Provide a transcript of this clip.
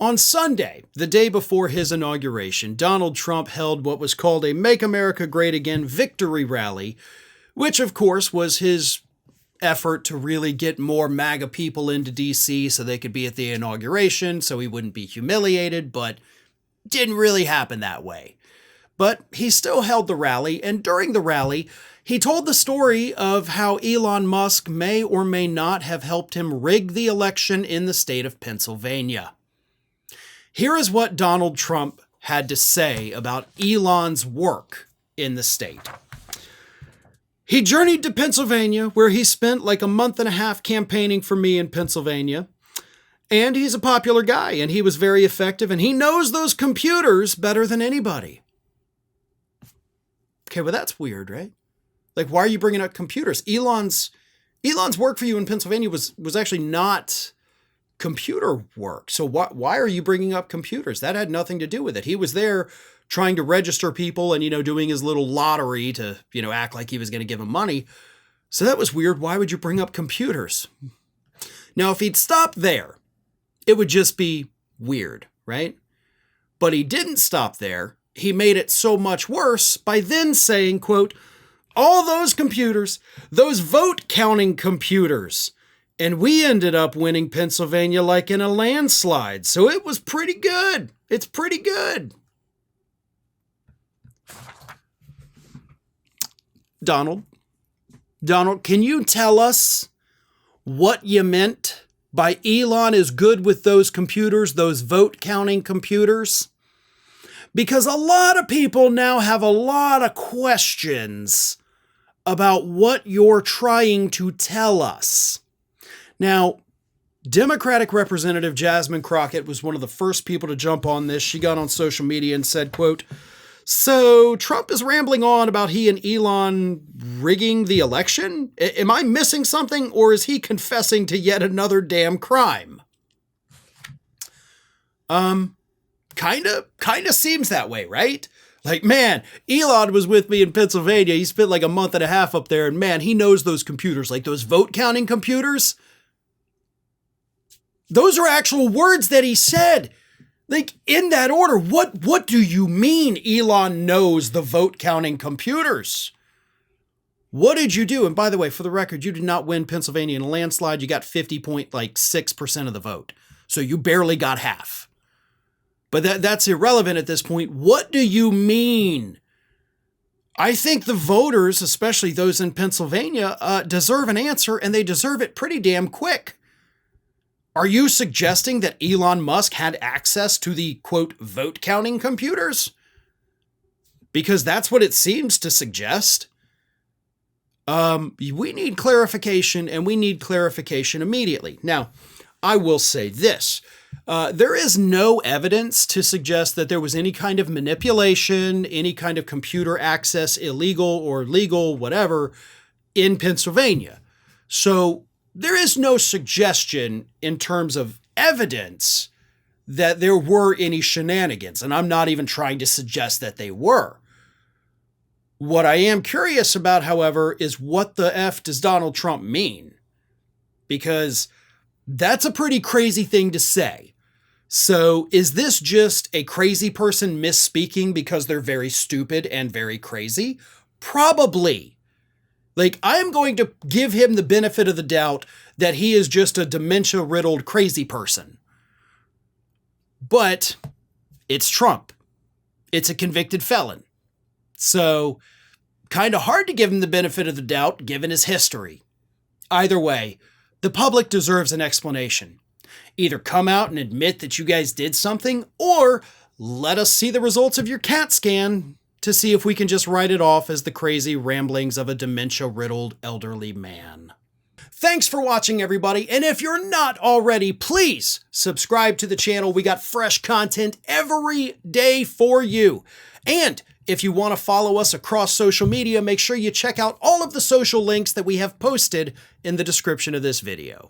On Sunday, the day before his inauguration, Donald Trump held what was called a Make America Great Again victory rally, which of course was his effort to really get more MAGA people into DC so they could be at the inauguration so he wouldn't be humiliated, but didn't really happen that way. But he still held the rally, and during the rally, he told the story of how Elon Musk may or may not have helped him rig the election in the state of Pennsylvania. Here is what Donald Trump had to say about Elon's work in the state. He journeyed to Pennsylvania, where he spent like a month and a half campaigning for me in Pennsylvania. And he's a popular guy, and he was very effective, and he knows those computers better than anybody. Okay, well, that's weird, right? Like, why are you bringing up computers? Elon's work for you in Pennsylvania was actually not computer work. So why are you bringing up computers? That had nothing to do with it. He was there trying to register people and, doing his little lottery to, act like he was going to give them money. So that was weird. Why would you bring up computers? Now, if he'd stopped there, it would just be weird, right? But he didn't stop there. He made it so much worse by then saying, quote, all those computers, those vote counting computers. And we ended up winning Pennsylvania like in a landslide. So it was pretty good. It's pretty good. Donald, can you tell us what you meant by Elon is good with those computers, those vote counting computers? Because a lot of people now have a lot of questions about what you're trying to tell us. Now, Democratic Representative Jasmine Crockett was one of the first people to jump on this. She got on social media and said, quote, so Trump is rambling on about he and Elon rigging the election? Am I missing something, or is he confessing to yet another damn crime? Kind of seems that way, right? Like, man, Elon was with me in Pennsylvania. He spent like a month and a half up there, and man, he knows those computers, like those vote counting computers. Those are actual words that he said. Like, in that order, what do you mean Elon knows the vote counting computers? What did you do? And by the way, for the record, you did not win Pennsylvania in a landslide. You got 50.6% of the vote. So you barely got half. But that's irrelevant at this point. What do you mean? I think the voters, especially those in Pennsylvania, deserve an answer, and they deserve it pretty damn quick. Are you suggesting that Elon Musk had access to the, quote, vote counting computers? Because that's what it seems to suggest. We need clarification, and we need clarification immediately. Now, I will say this. There is no evidence to suggest that there was any kind of manipulation, any kind of computer access, illegal or legal, whatever, in Pennsylvania. So there is no suggestion in terms of evidence that there were any shenanigans, and I'm not even trying to suggest that they were. What I am curious about, however, is what the F does Donald Trump mean? Because that's a pretty crazy thing to say. So is this just a crazy person misspeaking because they're very stupid and very crazy? Probably. Like, I'm going to give him the benefit of the doubt that he is just a dementia-riddled crazy person. But it's Trump. It's a convicted felon. So, kind of hard to give him the benefit of the doubt given his history. Either way, the public deserves an explanation. Either come out and admit that you guys did something, or let us see the results of your CAT scan to see if we can just write it off as the crazy ramblings of a dementia-riddled elderly man. Thanks for watching, everybody, and if you're not already, please subscribe to the channel. We got fresh content every day for you. And if you want to follow us across social media, make sure you check out all of the social links that we have posted in the description of this video.